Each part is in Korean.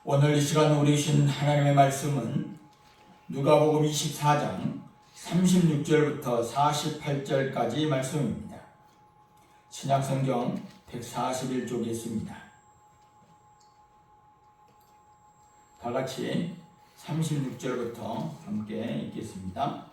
오늘 이 시간 우리 주신 하나님의 말씀은 누가복음 24장 36절부터 48절까지 말씀입니다. 신약성경 141쪽에 있습니다. 다같이 36절부터 함께 읽겠습니다.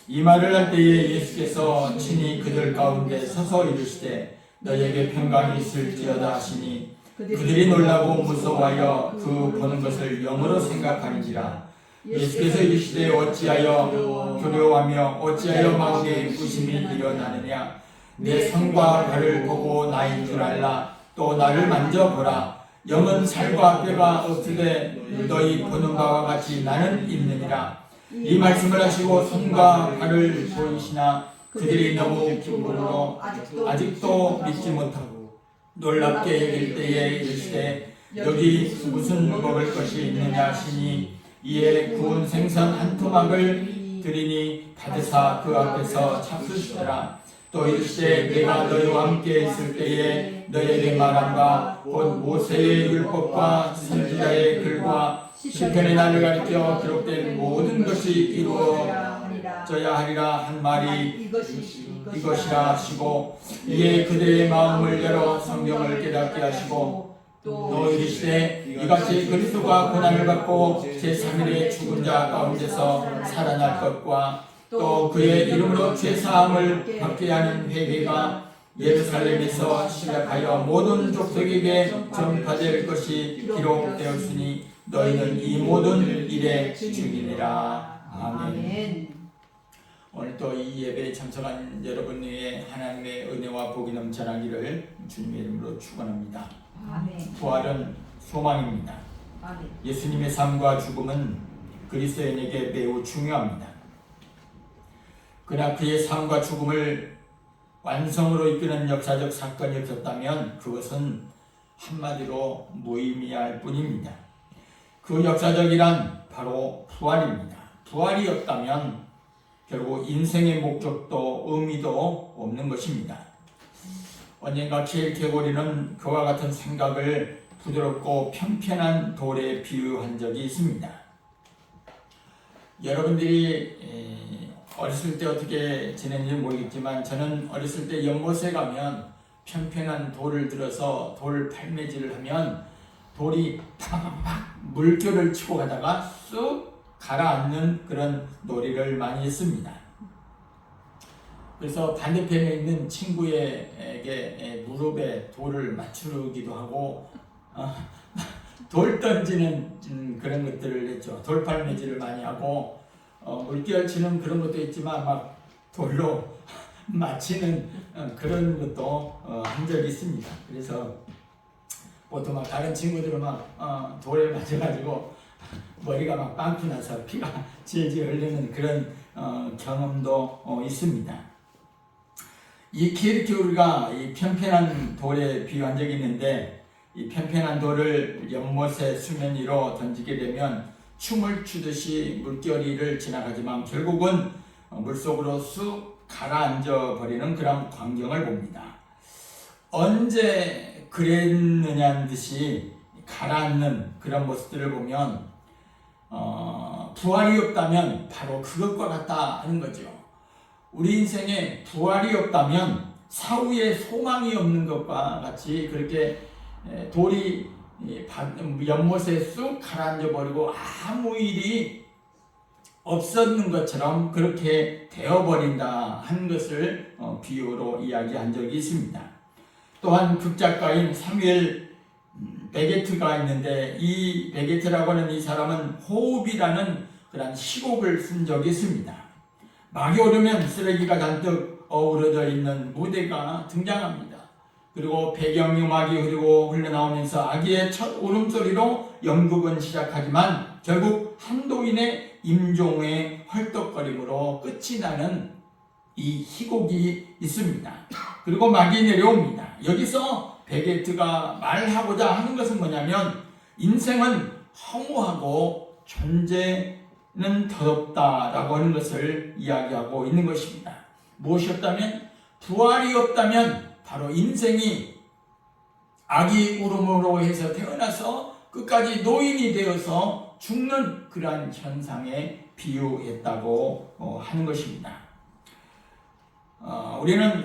이 말을 할 때에 예수께서 친히 그들 가운데 서서 이르시되 너희에게 평강이 있을지어다 하시니 그들이 놀라고 무서워하여 그 보는 것을 영으로 생각하는지라. 예수께서 이르시되 어찌하여 두려워하며 어찌하여 마음에 의심이 일어나느냐. 내 손과 발을 보고 나인 줄 알라. 또 나를 만져보라. 영은 살과 뼈가 없으되 너희 보는 바와 같이 나는 있느니라. 이 말씀을 하시고 손과 발을 보이시나 그들이 너무 기쁨으로 아직도 믿지 못하고 놀랍게 여길 때에 이르시되 여기 무슨 먹을 것이 있느냐 하시니 이에 구운 생선 한 토막을 드리니 받으사 그 앞에서 잡수시더라. 또 이르시되 내가 너희와 함께 있을 때에 너희에게 말한 바 곧 모세의 율법과 선지자의 글과 시편의 날을 가리켜 기록된 모든 것이 이루어져야 하리라 한 말이 이것이라 하시고 이에 그들의 마음을 열어 성경을 깨닫게 하시고 또 이르시되 이같이 그리스도가 고난을 받고 제3일에 죽은 자 가운데서 살아날 것과 또 그의 이름으로 죄사함을 받게 하는 회개가 예루살렘에서 시작하여 모든 족속에게 전파될 것이 기록되었으니 너희는 이 모든 일의 증인이라. 아멘. 오늘 또 이 예배에 참석한 여러분 위에 하나님의 은혜와 복이 넘쳐나기를 주님의 이름으로 축원합니다. 아멘. 부활은 소망입니다. 아멘. 예수님의 삶과 죽음은 그리스도인에게 매우 중요합니다. 그러나 그의 삶과 죽음을 완성으로 이끄는 역사적 사건이 없었다면 그것은 한마디로 무의미할 뿐입니다. 그 역사적이란 바로 부활입니다. 부활이 없다면 결국 인생의 목적도 의미도 없는 것입니다. 언젠가 킬케고리는 그와 같은 생각을 부드럽고 편편한 돌에 비유한 적이 있습니다. 여러분들이 어렸을 때 어떻게 지냈는지 모르겠지만 저는 어렸을 때 연못에 가면 편편한 돌을 들어서 돌 팔매질을 하면 돌이 팍팍팍 물결을 치고 가다가 쑥 가라앉는 그런 놀이를 많이 했습니다. 그래서 반대편에 있는 친구에게 무릎에 돌을 맞추기도 하고 돌 던지는 그런 것들을 했죠. 돌팔매질을 많이 하고 물결 치는 그런 것도 있지만 막 돌로 맞히는 그런 것도 한 적이 있습니다. 그래서 보통 막 다른 친구들은 막 돌에 맞아가지고 머리가 막 빵꾸 나서 피가 질질 흘리는 그런 경험도 있습니다. 이 킬케고리가 이 편편한 돌에 비유한 적이 있는데 이 편편한 돌을 연못의 수면 위로 던지게 되면 춤을 추듯이 물결이를 지나가지만 결국은 물속으로 쑥 가라앉아 버리는 그런 광경을 봅니다. 언제 그랬느냐는 듯이 가라앉는 그런 모습들을 보면 부활이 없다면 바로 그것과 같다 하는 거죠. 우리 인생에 부활이 없다면 사후에 소망이 없는 것과 같이 그렇게 돌이 연못에 쑥 가라앉아 버리고 아무 일이 없었는 것처럼 그렇게 되어버린다 하는 것을 비유로 이야기한 적이 있습니다. 또한 극작가인 사무엘 베게트가 있는데 이 베게트라고 하는 이 사람은 호흡이라는 그런 시곡을 쓴 적이 있습니다. 막이 오르면 쓰레기가 잔뜩 어우러져 있는 무대가 등장합니다. 그리고 배경음악이 흘러나오면서 아기의 첫 울음소리로 연극은 시작하지만 결국 한도인의 임종의 헐떡거림으로 끝이 나는 이 희곡이 있습니다. 그리고 막이 내려옵니다. 여기서 베게트가 말하고자 하는 것은 뭐냐면 인생은 허무하고 존재는 더럽다라고 하는 것을 이야기하고 있는 것입니다. 무엇이 없다면 부활이 없다면 바로 인생이 아기 울음으로 해서 태어나서 끝까지 노인이 되어서 죽는 그러한 현상에 비유했다고 하는 것입니다. 우리는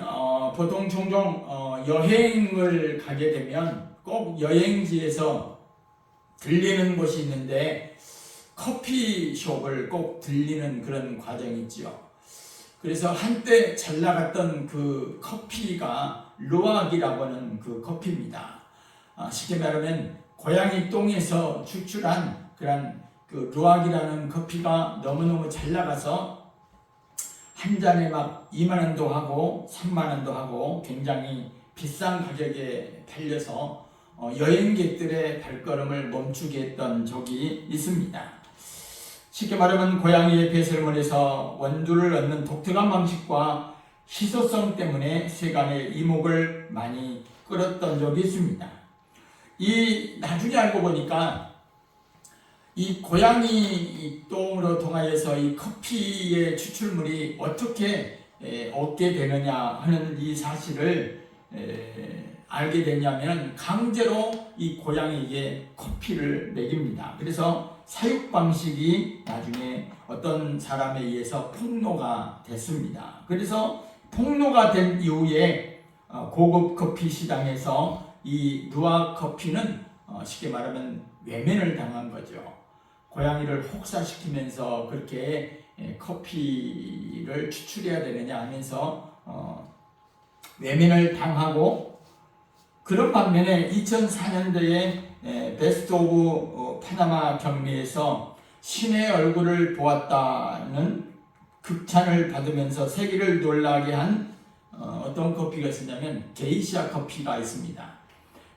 보통 종종 여행을 가게 되면 꼭 여행지에서 들리는 곳이 있는데 커피숍을 꼭 들리는 그런 과정이 있죠. 그래서 한때 잘 나갔던 그 커피가 루악이라고 하는 그 커피입니다. 쉽게 말하면 고양이 똥에서 추출한 그런 그 루악이라는 커피가 너무너무 잘 나가서 한 잔에 막 2만 원도 하고 3만 원도 하고 굉장히 비싼 가격에 팔려서 여행객들의 발걸음을 멈추게 했던 적이 있습니다. 쉽게 말하면 고양이의 배설물에서 원두를 얻는 독특한 방식과 희소성 때문에 세간의 이목을 많이 끌었던 적이 있습니다. 나중에 알고 보니까 이 고양이 똥으로 통하여서 이 커피의 추출물이 어떻게 얻게 되느냐 하는 이 사실을 알게 됐냐면 강제로 이 고양이에게 커피를 먹입니다. 그래서 사육 방식이 나중에 어떤 사람에 의해서 폭로가 됐습니다. 그래서 폭로가 된 이후에 고급 커피 시장에서 이 루악 커피는 쉽게 말하면 외면을 당한 거죠. 고양이를 혹사시키면서 그렇게 커피를 추출해야 되느냐 하면서 외면을 당하고, 그런 반면에 2004년도에 베스트 오브 파나마 경매에서 신의 얼굴을 보았다는 극찬을 받으면서 세계를 놀라게 한 어떤 커피가 있었냐면 게이샤 커피가 있습니다.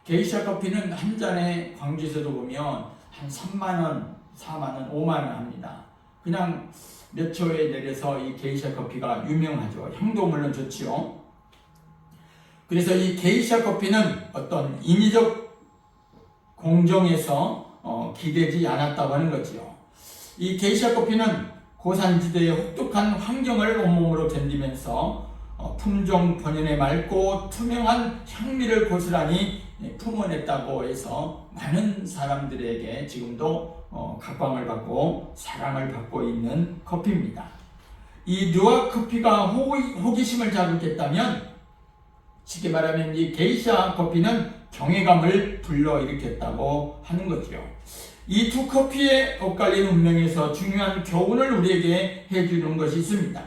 게이샤 커피는 한 잔에 광주에서도 보면 한 3만원, 4만원, 5만원 합니다. 그냥 몇 초에 내려서 이 게이샤 커피가 유명하죠. 향도 물론 좋지요. 그래서 이 게이샤 커피는 어떤 인위적 공정에서 기대지 않았다고 하는 거지요. 이 게이샤 커피는 고산지대의 혹독한 환경을 온몸으로 견디면서 품종 본연의 맑고 투명한 향미를 고스란히 품어냈다고 해서 많은 사람들에게 지금도 각광을 받고 사랑을 받고 있는 커피입니다. 이 루악 커피가 호기심을 자극했다면 쉽게 말하면 이 게이샤 커피는 경외감을 불러일으켰다고 하는 거죠. 이 두 커피의 엇갈린 운명에서 중요한 교훈을 우리에게 해주는 것이 있습니다.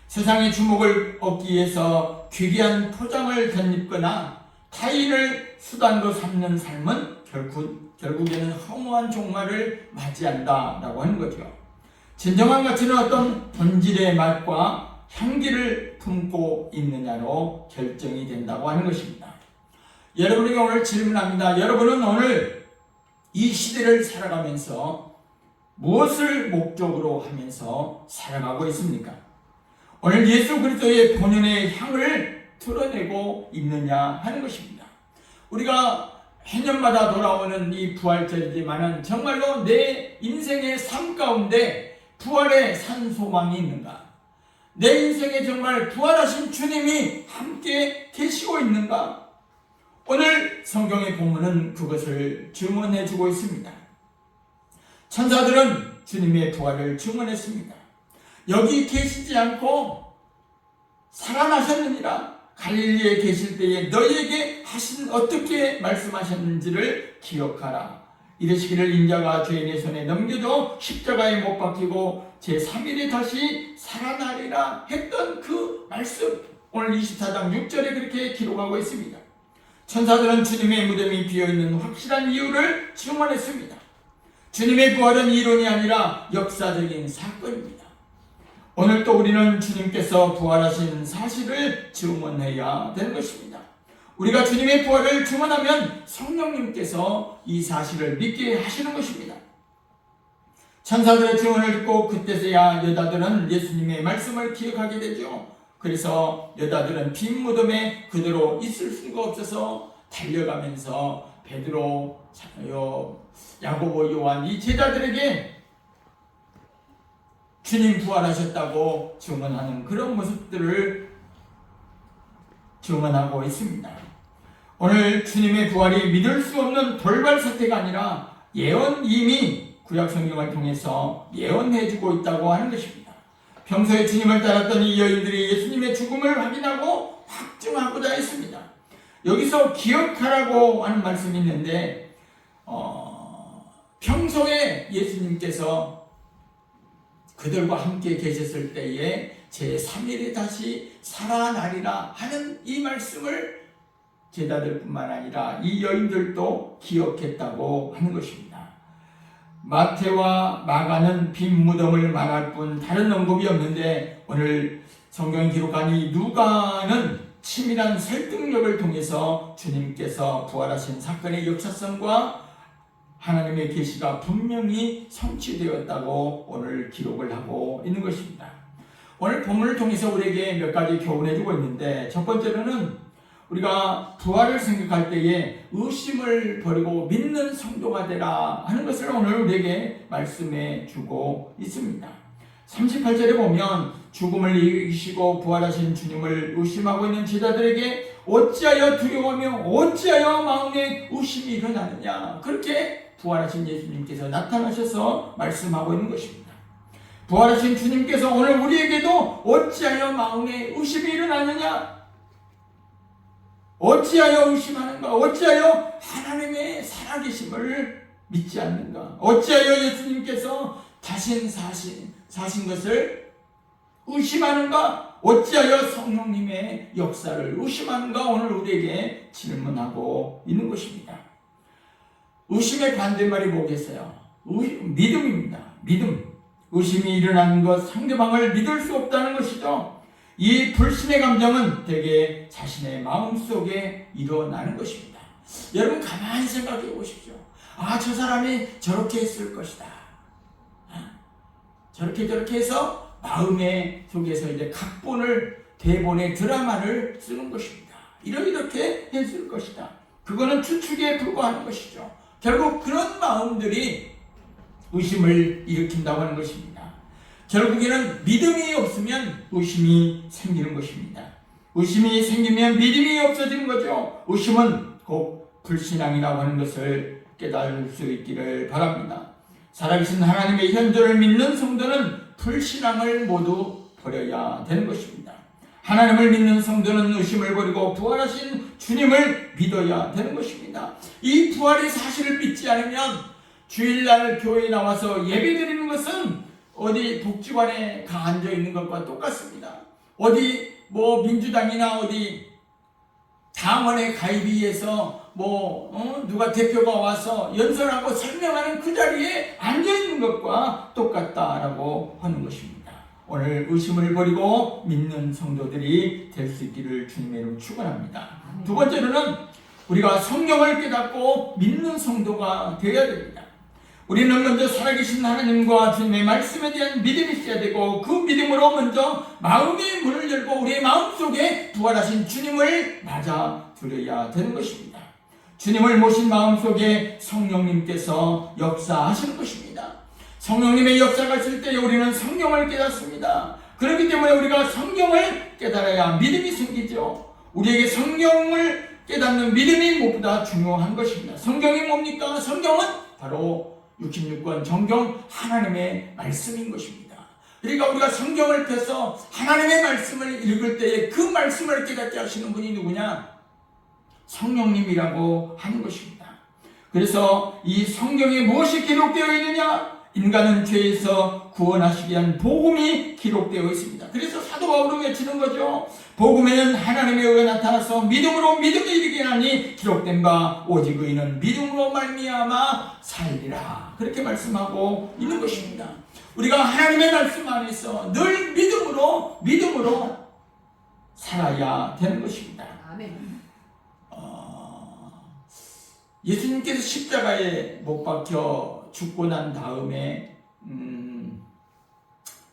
세상의 주목을 얻기 위해서 귀귀한 포장을 덧입거나 타인을 수단으로 삼는 삶은 결국에는 허무한 종말을 맞이한다라고 하는 거죠. 진정한 가치는 어떤 본질의 맛과 향기를 품고 있느냐로 결정이 된다고 하는 것입니다. 여러분에게 오늘 질문합니다. 여러분은 오늘 이 시대를 살아가면서 무엇을 목적으로 하면서 살아가고 있습니까? 오늘 예수 그리스도의 본연의 향을 드러내고 있느냐 하는 것입니다. 우리가 해년마다 돌아오는 이 부활절이지만은 정말로 내 인생의 삶 가운데 부활의 산 소망이 있는가? 내 인생에 정말 부활하신 주님이 함께 계시고 있는가? 오늘 성경의 본문은 그것을 증언해 주고 있습니다. 천사들은 주님의 부활을 증언했습니다. 여기 계시지 않고 살아나셨느니라. 갈릴리에 계실 때에 너희에게 어떻게 말씀하셨는지를 기억하라. 이르시기를 인자가 죄인의 손에 넘겨져 십자가에 못 박히고 제3일에 다시 살아나리라 했던 그 말씀, 오늘 24장 6절에 그렇게 기록하고 있습니다. 천사들은 주님의 무덤이 비어있는 확실한 이유를 증언했습니다. 주님의 부활은 이론이 아니라 역사적인 사건입니다. 오늘 또 우리는 주님께서 부활하신 사실을 증언해야 되는 것입니다. 우리가 주님의 부활을 증언하면 성령님께서 이 사실을 믿게 하시는 것입니다. 천사들의 증언을 듣고 그때서야 여자들은 예수님의 말씀을 기억하게 되죠. 그래서 여자들은 빈 무덤에 그대로 있을 수가 없어서 달려가면서 베드로, 야고보, 요한 이 제자들에게 주님 부활하셨다고 증언하는 그런 모습들을 증언하고 있습니다. 오늘 주님의 부활이 믿을 수 없는 돌발 사태가 아니라 이미 구약 성경을 통해서 예언해주고 있다고 하는 것입니다. 평소에 주님을 따랐던 이 여인들이 예수님의 죽음을 확인하고 확증하고자 했습니다. 여기서 기억하라고 하는 말씀이 있는데 평소에 예수님께서 그들과 함께 계셨을 때에 제3일에 다시 살아나리라 하는 이 말씀을 제자들뿐만 아니라 이 여인들도 기억했다고 하는 것입니다. 마태와 마가는 빈 무덤을 말할 뿐 다른 언급이 없는데 오늘 성경에 기록한 이 누가는 치밀한 설득력을 통해서 주님께서 부활하신 사건의 역사성과 하나님의 계시가 분명히 성취되었다고 오늘 기록을 하고 있는 것입니다. 오늘 본문을 통해서 우리에게 몇 가지 교훈해주고 있는데 첫 번째로는 우리가 부활을 생각할 때에 의심을 버리고 믿는 성도가 되라 하는 것을 오늘 우리에게 말씀해 주고 있습니다. 38절에 보면 죽음을 이기시고 부활하신 주님을 의심하고 있는 제자들에게 어찌하여 두려워하며 어찌하여 마음에 의심이 일어나느냐, 그렇게 부활하신 예수님께서 나타나셔서 말씀하고 있는 것입니다. 부활하신 주님께서 오늘 우리에게도 어찌하여 마음에 의심이 일어나느냐, 어찌하여 의심하는가, 어찌하여 하나님의 살아계심을 믿지 않는가, 어찌하여 예수님께서 사신 것을 의심하는가, 어찌하여 성령님의 역사를 의심하는가, 오늘 우리에게 질문하고 있는 것입니다. 의심의 반대말이 뭐겠어요? 믿음입니다. 믿음. 의심이 일어나는 것, 상대방을 믿을 수 없다는 것이죠. 이 불신의 감정은 대개 자신의 마음속에 일어나는 것입니다. 여러분 가만히 생각해 보십시오. 저 사람이 저렇게 했을 것이다. 저렇게 해서 마음의 속에서 이제 각본을, 대본의 드라마를 쓰는 것입니다. 이렇게 했을 것이다. 그거는 추측에 불과한 것이죠. 결국 그런 마음들이 의심을 일으킨다고 하는 것입니다. 결국에는 믿음이 없으면 의심이 생기는 것입니다. 의심이 생기면 믿음이 없어지는 거죠. 의심은 곧 불신앙이라고 하는 것을 깨달을 수 있기를 바랍니다. 살아계신 하나님의 현존을 믿는 성도는 불신앙을 모두 버려야 되는 것입니다. 하나님을 믿는 성도는 의심을 버리고 부활하신 주님을 믿어야 되는 것입니다. 이 부활의 사실을 믿지 않으면 주일날 교회에 나와서 예배드리는 것은 어디 복지관에 앉아 있는 것과 똑같습니다. 어디 민주당이나 어디 당원에 가입위해서 누가 대표가 와서 연설하고 설명하는 그 자리에 앉아 있는 것과 똑같다라고 하는 것입니다. 오늘 의심을 버리고 믿는 성도들이 될 수 있기를 주님의 이름으로 축원합니다. 두 번째로는 우리가 성경을 깨닫고 믿는 성도가 되어야 됩니다. 우리는 먼저 살아계신 하나님과 주님의 말씀에 대한 믿음이 있어야 되고, 그 믿음으로 먼저 마음의 문을 열고 우리의 마음속에 부활하신 주님을 맞아들여야 되는 것입니다. 주님을 모신 마음속에 성령님께서 역사하시는 것입니다. 성령님의 역사가 있을 때 우리는 성경을 깨닫습니다. 그렇기 때문에 우리가 성경을 깨달아야 믿음이 생기죠. 우리에게 성경을 깨닫는 믿음이 무엇보다 중요한 것입니다. 성경이 뭡니까? 성경은 바로 66권 정경 하나님의 말씀인 것입니다. 그러니까 우리가 성경을 펴서 하나님의 말씀을 읽을 때에 그 말씀을 깨닫게 하시는 분이 누구냐? 성령님이라고 하는 것입니다. 그래서 이 성경에 무엇이 기록되어 있느냐? 인간은 죄에서 구원하시기 위한 복음이 기록되어 있습니다. 그래서 사도 바울은 외치는 거죠. 복음에는 하나님의 의가 나타나서 믿음으로 믿음에 이르게 하니 기록된 바 오직 의인은 믿음으로 말미암아 살리라, 그렇게 말씀하고 있는 것입니다. 우리가 하나님의 말씀 안에서 늘 믿음으로 살아야 되는 것입니다. 아멘. 예수님께서 십자가에 못 박혀 죽고 난 다음에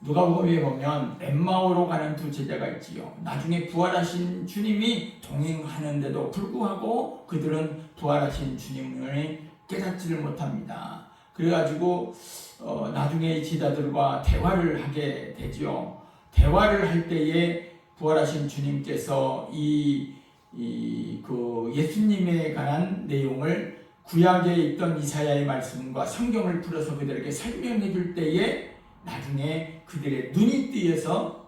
누가복음에 보면 엠마오로 가는 두 제자가 있지요. 나중에 부활하신 주님이 동행하는데도 불구하고 그들은 부활하신 주님을 깨닫지를 못합니다. 그래가지고 나중에 제자들과 대화를 하게 되죠. 대화를 할 때에 부활하신 주님께서 그 예수님에 관한 내용을 구약에 있던 이사야의 말씀과 성경을 풀어서 그들에게 설명해 줄 때에 나중에 그들의 눈이 뜨여서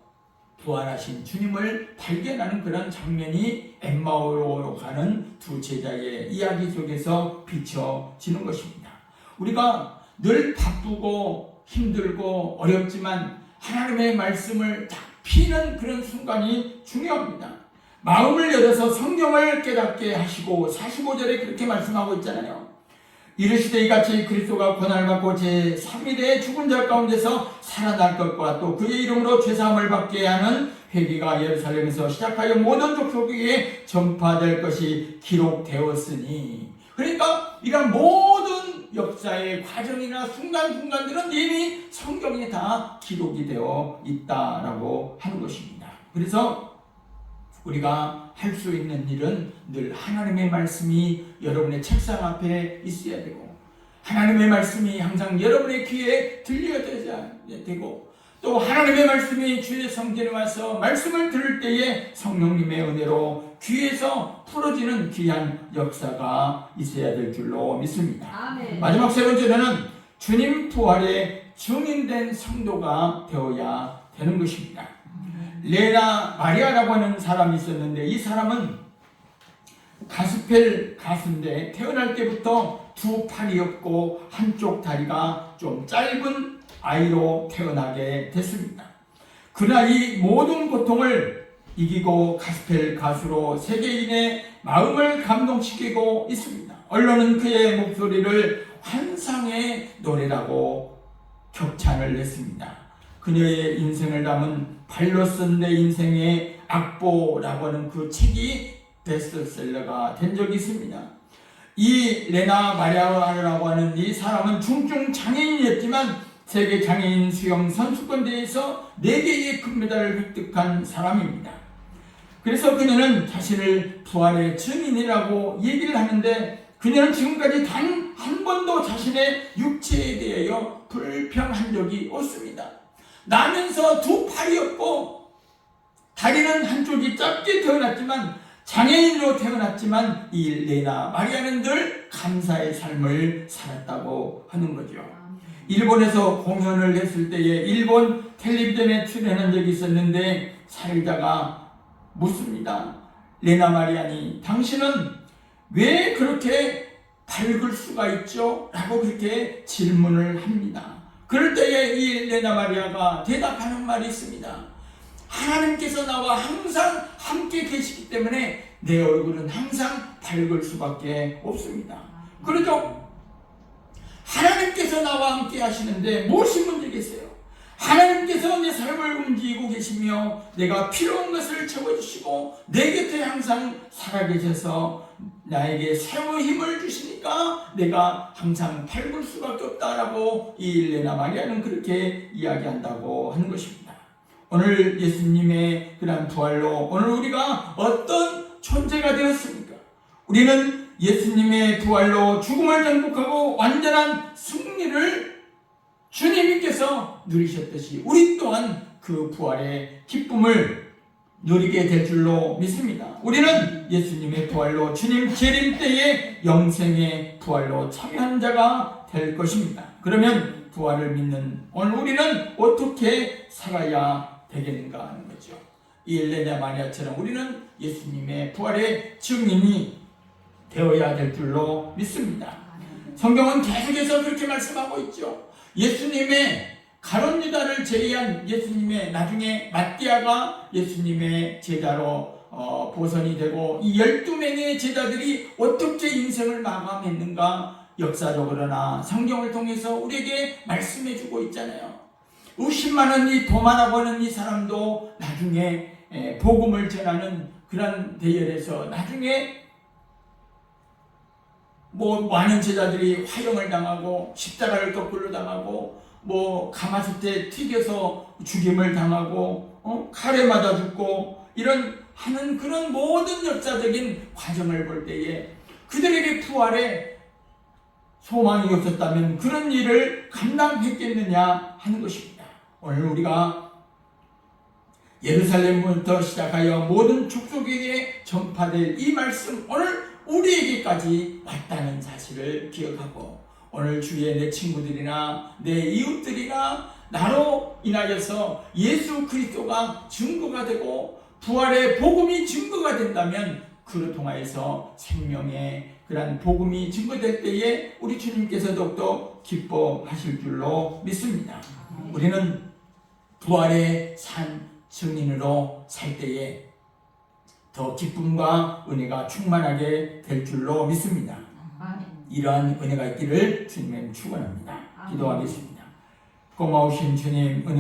부활하신 주님을 발견하는 그런 장면이 엠마오로 가는 두 제자의 이야기 속에서 비춰지는 것입니다. 우리가 늘 바쁘고 힘들고 어렵지만 하나님의 말씀을 딱 피는 그런 순간이 중요합니다. 마음을 열어서 성경을 깨닫게 하시고 45절에 그렇게 말씀하고 있잖아요. 이르시되 이같이 그리스도가 고난을 받고 제3일에 죽은 자 가운데서 살아날 것과 또 그의 이름으로 죄사함을 받게 하는 회개가 예루살렘에서 시작하여 모든 족속에게 전파될 것이 기록되었으니, 그러니까 이런 모든 역사의 과정이나 순간순간들은 이미 성경에 다 기록이 되어 있다라고 하는 것입니다. 그래서 우리가 할 수 있는 일은 늘 하나님의 말씀이 여러분의 책상 앞에 있어야 되고, 하나님의 말씀이 항상 여러분의 귀에 들려야 되고, 또 하나님의 말씀이 주의 성전에 와서 말씀을 들을 때에 성령님의 은혜로 귀에서 풀어지는 귀한 역사가 있어야 될 줄로 믿습니다. 아멘. 마지막 세 번째로는 주님 부활의 증인된 성도가 되어야 되는 것입니다. 레나 마리아라고 하는 사람이 있었는데, 이 사람은 가스펠 가수인데 태어날 때부터 두 팔이 없고 한쪽 다리가 좀 짧은 아이로 태어나게 됐습니다. 그러나 이 모든 고통을 이기고 가스펠 가수로 세계인의 마음을 감동시키고 있습니다. 언론은 그의 목소리를 환상의 노래라고 격찬을 했습니다. 그녀의 인생을 담은 발로 쓴 내 인생의 악보라고 하는 그 책이 베스트셀러가 된 적이 있습니다. 이 레나 마리아라고 하는 이 사람은 중증 장애인이었지만 세계 장애인 수영 선수권 대회에서 4개의 금메달을 획득한 사람입니다. 그래서 그녀는 자신을 부활의 증인이라고 얘기를 하는데, 그녀는 지금까지 단 한 번도 자신의 육체에 대하여 불평한 적이 없습니다. 나면서 두 팔이 없고 다리는 한쪽이 짧게 태어났지만, 장애인으로 태어났지만 이 레나 마리아는 늘 감사의 삶을 살았다고 하는 거죠. 일본에서 공연을 했을 때에 일본 텔레비전에 출연한 적이 있었는데, 사회자가 묻습니다. 레나 마리아니, 당신은 왜 그렇게 밝을 수가 있죠? 라고 그렇게 질문을 합니다. 그럴 때에 이 레나 마리아가 대답하는 말이 있습니다. 하나님께서 나와 항상 함께 계시기 때문에 내 얼굴은 항상 밝을 수밖에 없습니다. 그렇죠? 하나님께서 나와 함께 하시는데 무엇이 문제겠어요? 하나님께서 내 삶을 움직이고 계시며 내가 필요한 것을 채워주시고 내 곁에 항상 살아계셔서 나에게 새로운 힘을 주시니까 내가 항상 밝을 수밖에 없다라고 이 레나 마리아는 그렇게 이야기한다고 하는 것입니다. 오늘 예수님의 그런 부활로 오늘 우리가 어떤 존재가 되었습니까? 우리는 예수님의 부활로 죽음을 정복하고 완전한 승리를 주님께서 누리셨듯이 우리 또한 그 부활의 기쁨을 누리게 될 줄로 믿습니다. 우리는 예수님의 부활로 주님 재림 때의 영생의 부활로 참여한 자가 될 것입니다. 그러면 부활을 믿는 오늘 우리는 어떻게 살아야 되겠는가 하는 거죠. 이 레나 마리아처럼 우리는 예수님의 부활의 증인이 되어야 될 줄로 믿습니다. 성경은 계속해서 그렇게 말씀하고 있죠. 예수님의 가룟 유다를 제외한 예수님의 나중에 마띠아가 예수님의 제자로 보선이 되고 이 12명의 제자들이 어떻게 인생을 마감했는가 역사적으로나 성경을 통해서 우리에게 말씀해주고 있잖아요. 의심 많은 이 도마라고 하는 이 사람도 나중에 복음을 전하는 그런 대열에서 나중에 많은 제자들이 화형을 당하고 십자가를 거꾸로 당하고 가마솥에 튀겨서 죽임을 당하고 칼에 맞아 죽고 이런 하는 그런 모든 역사적인 과정을 볼 때에 그들에게 부활의 소망이 없었다면 그런 일을 감당했겠느냐 하는 것입니다. 오늘 우리가 예루살렘부터 시작하여 모든 족속에게 전파될 이 말씀, 오늘 우리에게까지 왔다는 사실을 기억하고 오늘 주위에 내 친구들이나 내 이웃들이나 나로 인하여서 예수 그리스도가 증거가 되고 부활의 복음이 증거가 된다면 그로 통하여서 생명의 그러한 복음이 증거될 때에 우리 주님께서 더욱더 기뻐하실 줄로 믿습니다. 우리는 부활의 산 증인으로 살 때에 더 기쁨과 은혜가 충만하게 될 줄로 믿습니다. 이러한 은혜가 있기를 주님의 축원합니다. 기도하겠습니다. 고마우신 주님, 은혜